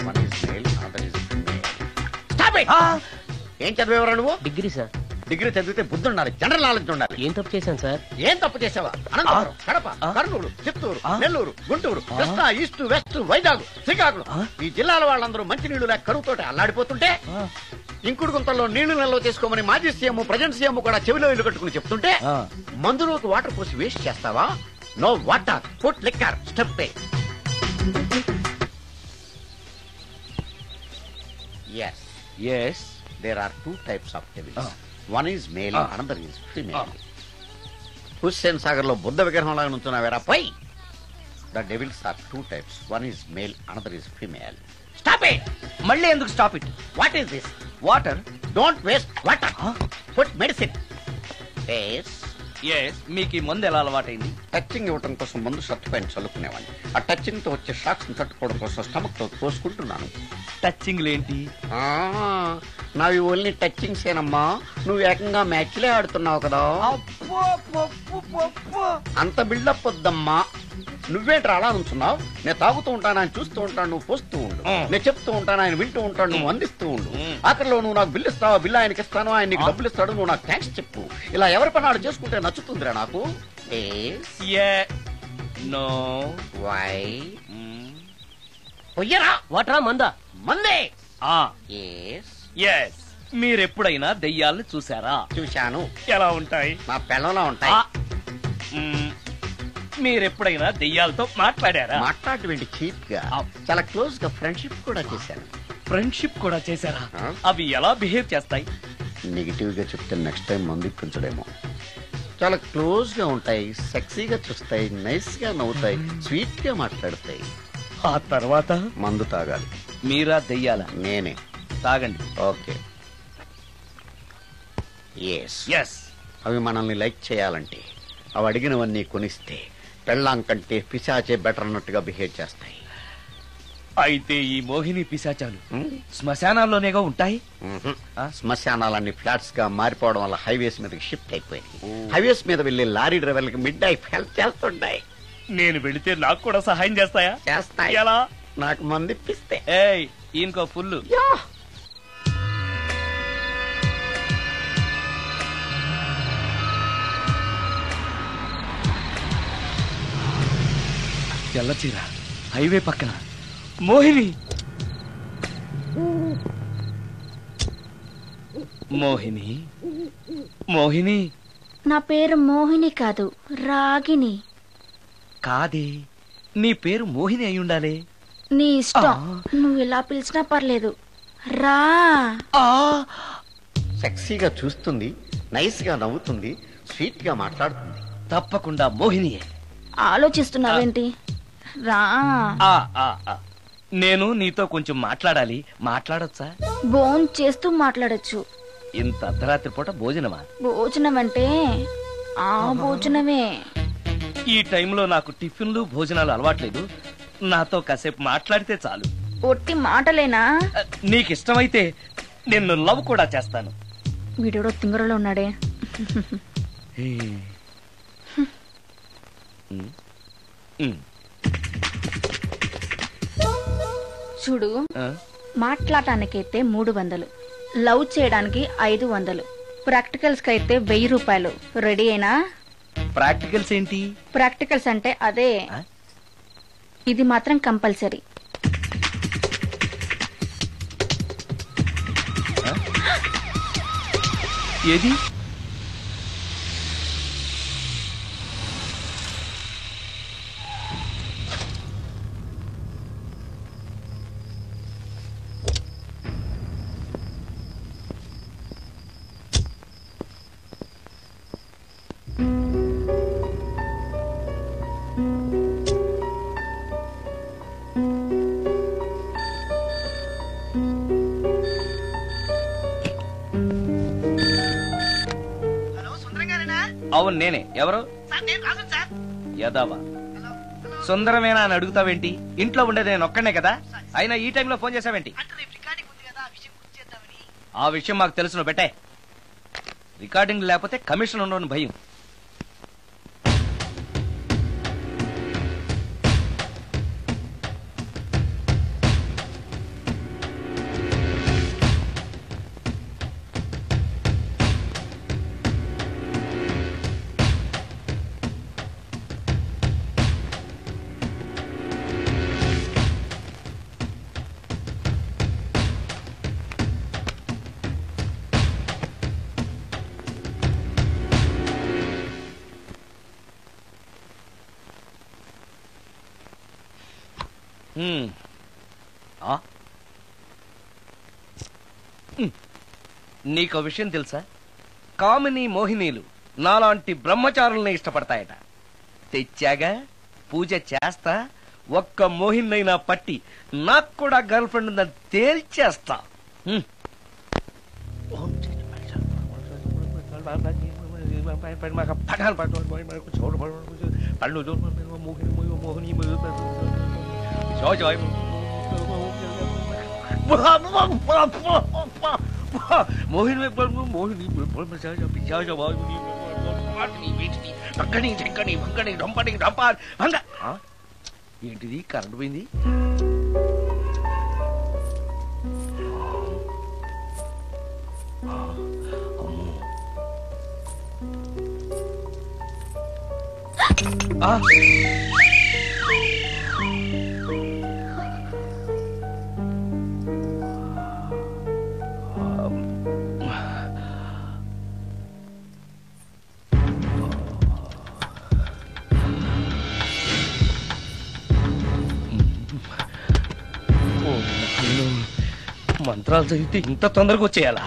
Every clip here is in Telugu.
One is male, other is female. Stop it! ఏం చదివేవరా నువ్వు? Degree sir. డిగ్రీ చదివితే బుద్ధి ఉండాలి, జనరల్ నాలెడ్జ్ ఉండాలి. ఏం తప్పు చేశాను సార్? ఏం తప్పు చేసావా? అనంతపురం, కడప, కర్నూలు, చిత్తూరు, నెల్లూరు, గుంటూరు, కృష్ణా, ఈస్ట్, వెస్ట్, వైజాగ్, శ్రీకాకుళం ఈ జిల్లాల వాళ్ళందరూ మంచినీళ్లు లేక కరువుతోటి అల్లాడిపోతుంటే ఇంకుడు గుంతల్లో నీళ్లు నిల్వ చేసుకోమని మాజీ సీఎం ప్రజెంట్ సీఎం కూడా చెవిలో ఇల్లు కట్టుకుని చెప్తుంటే మందులోకి వాటర్ పోసి వేస్ట్ చేస్తావా? No water, put liquor, step. Yes, there are two types of devils. One is male, another is female. Hussain Sagar లో బుద్ధ విగ్రహం లాగా నుంచున్నావేరా పై. The devils are two types. One is male, another is female. Stop it! మళ్ళీ ఎందుకు stop it? What is this? Water. Don't waste water. Put medicine. Yes. మీకు ఈ మందు ఎలా అలవాటైంది? టచింగ్ ఇవ్వటం కోసం ముందు షర్ట్ పైన చల్లుకునేవాడిని. ఆ టచింగ్ తో వచ్చే షాక్స్ ని తట్టుకోవడం కోసం స్టమక్ తో పోసుకుంటున్నాను. టచింగ్ లేంటి? నావి ఓన్లీ టచింగ్స్ ఏనమ్మా. నువ్వు ఏకంగా మ్యాచ్లే ఆడుతున్నావు కదా. అంత బిల్డప్ వద్దమ్మా. నువ్వేంట్రా అలా నుంచున్నావు? నేను తాగుతూ ఉంటాను, ఆయన చూస్తూ ఉంటాను, నువ్వు పోస్తూ ఉండు. నేను చెప్తూ ఉంటాను, ఆయన వింటూ ఉంటాడు, నువ్వు అందిస్తూ ఉండు. ఆఖరిలో నువ్వు నాకు బిల్లు ఇస్తావా, బిల్లు ఆయనకి ఇస్తాను, ఆయన నీకు డబ్బులు ఇస్తాడు, నువ్వు నాకు థ్యాంక్స్ చెప్పు. ఇలా ఎవరి పని ఆడు చేసుకుంటే నచ్చుతుందిరా నాకు. వాటరా మందా? మందే. మీరెప్పుడైనా దెయ్యాలను చూసారా? చూశాను. ఎలా ఉంటాయి? నా పిల్లలా ఉంటాయి. మీరెప్పుడైనా దెయ్యాలతో మాట్లాడారా? మాట్లాడేంటి చీప్ గా, చాలా క్లోజ్ గా ఫ్రెండ్షిప్ కూడా చేశాను. ఫ్రెండ్షిప్ కూడా చేశారా? అవి ఎలా బిహేవ్ చేస్తాయి? నెగిటివ్ గా చెప్తే నెక్స్ట్ టైం మందు ఇప్పించడేమో. చాలా క్లోజ్ గా ఉంటాయి, సెక్సీగా చూస్తాయి, నైస్ గా నవ్వుతాయి, స్వీట్ గా మాట్లాడతాయి. ఆ తర్వాత మందు తాగాలి. మీరా దెయ్యాల? నేనే. తాగండి. ఓకే. అవి మనల్ని లైక్ చేయాలంటే అవి అడిగినవన్నీ కొనిస్తే పెళ్ళాం కంటే పిశాచే బెటర్ అన్నట్టుగా బిహేవ్ చేస్తాయి. అయితే ఈ మోహిని పిశాచాలు శ్మశానాల్లోనేగా ఉంటాయి? శ్మశానాలన్నీ ఫ్లాట్స్ గా మారిపోవడం వల్ల హైవేస్ మీదకి షిఫ్ట్ అయిపోయింది. హైవేస్ మీద వెళ్లి లారీ డ్రైవర్లకి మిడ్ నైట్ హెల్ప్ చేస్తుంటాయి. నేను వెళితే నాకు కూడా సహాయం చేస్తాయా? చేస్తాయి. ఎలా? నాకు మంది ఇప్పిస్తే. ఇంకో ఫుల్. తెల్లచీర, హైవే పక్కన మోహిని. మోహిని, మోహిని. నా పేరు మోహిని కాదు, రాగిని. కాదే, నీ పేరు మోహిని అయి ఉండాలి. నీ ఇష్టం, నువ్వు ఇలా పిలిచినా పర్లేదు. రా. సెక్సీగా చూస్తుంది, నైస్ గా నవ్వుతుంది, స్వీట్ గా మాట్లాడుతుంది. తప్పకుండా మోహినియే. ఆలోచిస్తున్నావేంటి? రా. నేను నీతో కొంచెం మాట్లాడాలి. మాట్లాడొచ్చా? భోజనం చేస్తూ మాట్లాడొచ్చు. ఇంత అర్ధరాత్రి పూట భోజనమా? భోజనం అంటే ఆ భోజనమే. ఈ టైంలో నాకు టిఫిన్లు భోజనాలు అలవాట్లేదు. నాతో కాసేపు మాట్లాడితే చాలు. ఒట్టి మాటలేనా? నీకిష్టమైతే నిన్ను లవ్ కూడా చేస్తాను. వీడెవడో తింగరలో ఉన్నాడే. చూడు, మాట్లాడటానికైతే 300, లవ్ చేయడానికి 500, ప్రాక్టికల్స్ కి అయితే 1000 రూపాయలు. రెడీ అయినా? ప్రాక్టికల్స్ ఏంటి? ప్రాక్టికల్స్ అంటే అదే. ఇది మాత్రం కంపల్సరీ. ఏది? అవును నేనే. ఎవరు? యదావా సుందరమేనా అని అడుగుతావేంటి? ఇంట్లో ఉండేది నేను ఒక్కనే కదా. అయినా ఈ టైంలో ఫోన్ చేసావేంటి? ఆ విషయం మాకు తెలుసును బెట్టే. రికార్డింగ్ లేకపోతే కమిషన్ ఉండని భయం. నీకో విషయం తెలుసా? కామిని మోహినీలు నాలాంటి బ్రహ్మచారుల్ని ఇష్టపడతాయట. తెచ్చాగా, పూజ చేస్తా, ఒక్క మోహినైనా పట్టి నాకు కూడా గర్ల్ ఫ్రెండ్ ఉందని తేల్చేస్తా. ఏంటిది? కరెంట్ పోయింది. మంత్రాలు చదివితే ఇంత తొందరగా వచ్చేయాలా?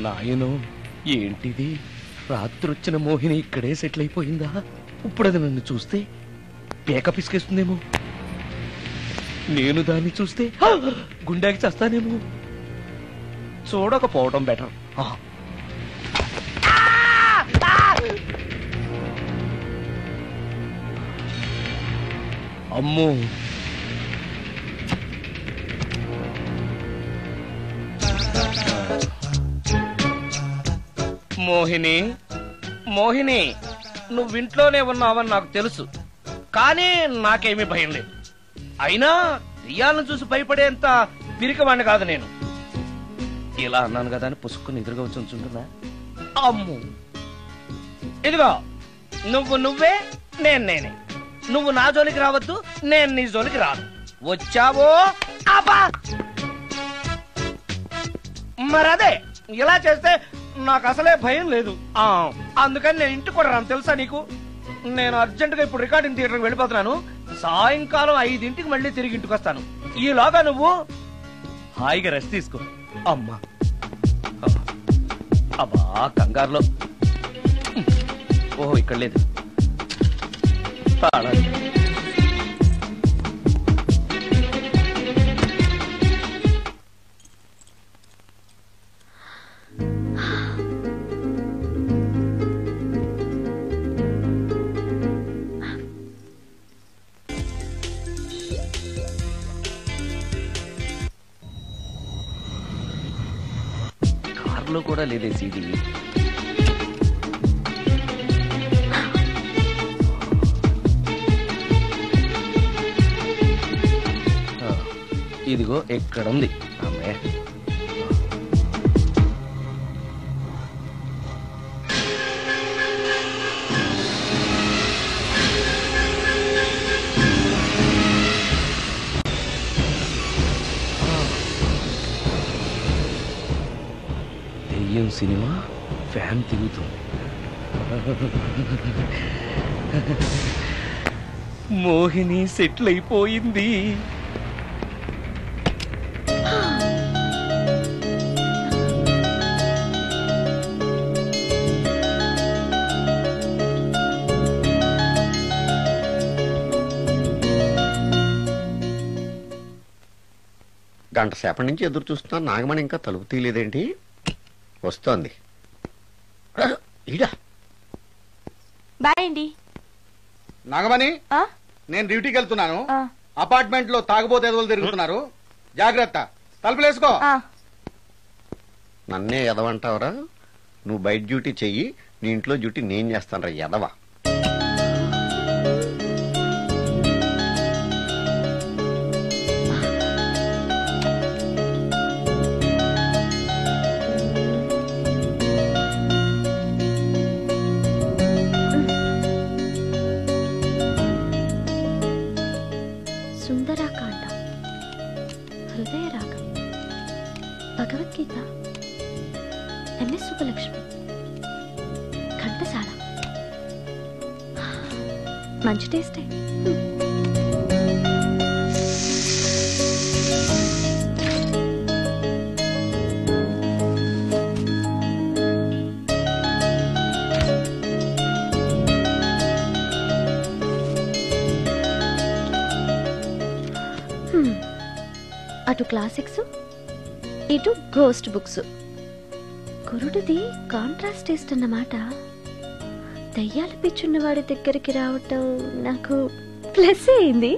నాయనో, ఏంటిది? రాత్రొచ్చిన మోహిని ఇక్కడే సెటిల్ అయిపోయిందా? ఇప్పుడు అది నన్ను చూస్తే పేక పిసికేస్తుందేమో. నేను దాన్ని చూస్తే గుండెకి చేస్తానేమో. చూడకపోవడం బెటర్. అమ్మో, మోహిని, మోహిని, నువ్వింట్లోనే ఉన్నావని నాకు తెలుసు, కానీ నాకేమీ భయం లేదు. అయినా దెయ్యాలను చూసి భయపడేంత పిరికవాణ్ణి కాదు నేను. ఇలా అన్నాను కదా అని పుసుక్కుని ఎదురుగా వచ్చి ఉంచుంటున్నా. అమ్ము, ఇదిగో, నువ్వే, నేనే. నువ్వు నా జోలికి రావద్దు, నేను నీ జోలికి రాను. వచ్చావో అబ్బా! మరదే, ఇలా చేస్తే నాకు అసలే భయం లేదు. అందుకని నేను ఇంటికి కూడా రాను, తెలుసా నీకు? నేను అర్జెంటుగా ఇప్పుడు రికార్డింగ్ థియేటర్కి వెళ్ళిపోతున్నాను. సాయంకాలం 5ంటికి మళ్ళీ తిరిగి ఇంటికి వస్తాను. ఈలోగా నువ్వు హాయిగా రెస్ట్ తీసుకో. అమ్మా, అబ్బా, కంగారులో. ఓహో, ఇక్కడ లేదు. కార్లో కూడా లేదే సీడీ. ఇదిగో ఎక్కడుంది. అమ్మే, సినిమా ఫ్యాన్ తిరుగుతుంది. మోహిని సెటిల్ అయిపోయింది. గంట సేపటి నుంచి ఎదురు చూస్తున్నా, నాగమణి ఇంకా తలుపు తీయలేదేంటి? వస్తోంది. ఇడా బాయ్ అండి. నాగమణి, ఆ? నేను డ్యూటీకి వెళ్తున్నాను. ఆ. అపార్ట్మెంట్ లో తాగుబోతు ఎదవలు తిరుగుతున్నారు, జాగ్రత్త. తలుపులేసుకో. ఆ. నన్నే ఎదవంటావరా? నువ్వు బయట డ్యూటీ చెయ్యి, నీ ఇంట్లో డ్యూటీ నేను చేస్తాను రా ఎదవ. సుందరాకాండ, హృదయ రాగం, భగవద్గీత, ఎంఎస్ సుబ్బలక్ష్మి, ఘంటసాల. మంచి టేస్టే. అటు క్లాసిక్స్, ఇటు గోస్ట్ బుక్స్. కురుడిది కాంట్రాస్ట్ టేస్ట్ అన్నమాట. దయ్యాల పిచ్చున్న వాడి దగ్గరికి రావటం నాకు ప్లస్ అయింది.